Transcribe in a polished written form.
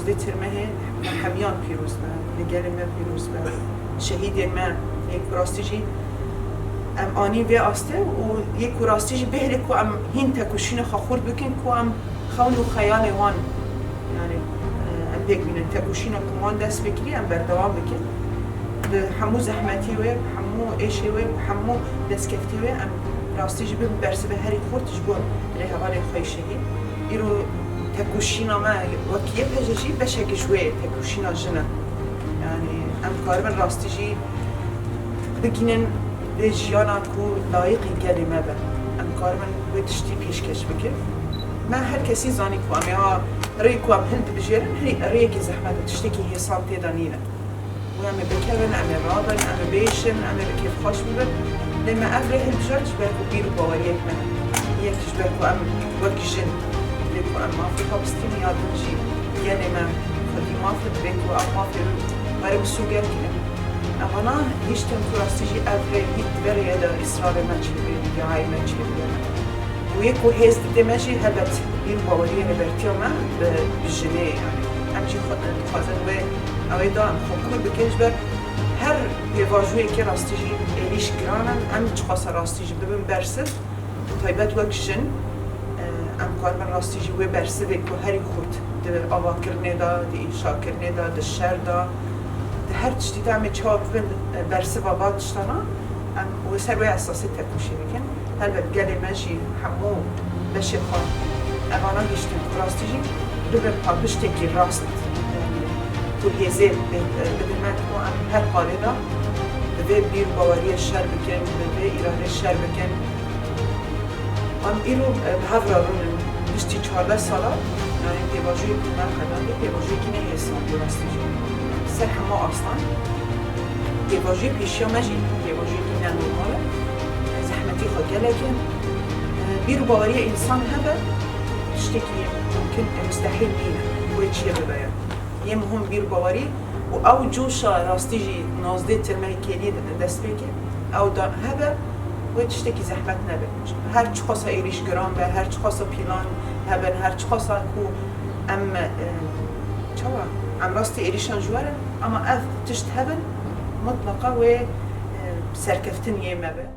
نازده ترمه حمیان پیروز به لگل ما پیروز به شهید ما یک راستیجی ام آنی و آسته و یک راستیجی بهره که ام هین تکوشین خورد بکن که ام خون و خیال وان یعنی ام بگوینن تکوشین کمان دست بکری ام بردوام بکن به همو زحمتی و همو ایشی و همو دست کفتی و ام راستیجی به برسه به هری خورتش بود ره حوال خوی شهید ایرو تکوشینا ما وکیه پجشی بشه کشوه تکوشینا جنه یعنی ام کاربن راستیجی بگینن به جیانا کو لایقی گلی ما به ام کاربن به تشتی پیشکش بکر ما هر کسی زانی کو ام یا ری کو ام هند بجیرن ری که زحمت تشتی که حساب تیدانینه و ام بکرن ام رادن ام بیشن ام بکیف خوش میبن لما افره هل بجارش برکو بیرو باوریک من یکیش برکو ام وکی جن بيكو أم أفريقيا بستيني يادنجي يعني ما خدي ما في بيكو أم ما في غير بسوقر كده أنا هيش تنكر استيجي أفري هيت بري هذا إسرائيل ما تشيل دعاي ما تشيل ويكو هيز دمشي هبت بين باورية نبرتيو ما بالجنيه يعني أمشي خازن و أويدا أم خكوم بكيش بر هر بيواجهي كي راستيجي إليش جرانا أم تخاص راستيجي ببن برسل طيبات وكشن ام کاربن راستیجی و برسه به که هری خود ده آوا کرنه دا ده ایشا کرنه دا ده شر دا ده هر چیزی دا همه چهار بند برسه و بعد شتانا ام و سر و اساسی تکوشی بکن هلبت گلی مجی همو بشه خواه اغانا گشتیم راستیجی دو به پاپشتی که راست تو هیزه بده من که ام هر قاله دا به بیر باوری شر بکن به ایران شر بکن ام ایرو به هفته رون بیشتر 14 ساله یعنی دیواجوی من خدمتی دیواجوی کی نه حساب راستیجی سر همه اصلا دیواجوی پیشیا مجی دیواجوی کی نه نرماله زحمتی خود گلکن بیرو باوری انسان هبه تشتکی ممکن مستحیل بینه و چیه بباید یه مهم بیرو باوری و او جوشا راستیجی نازده ترمه کلی دست بکن او دان هبه و تشتکی زحمت نبه هر چه خاصا ایریش گرام به هر چه خاصا پیلان هبن هر چه خاصا کو ام راست ایریشان جواره اما اف تشت هبن مطلقه و سرکفتن یه مبه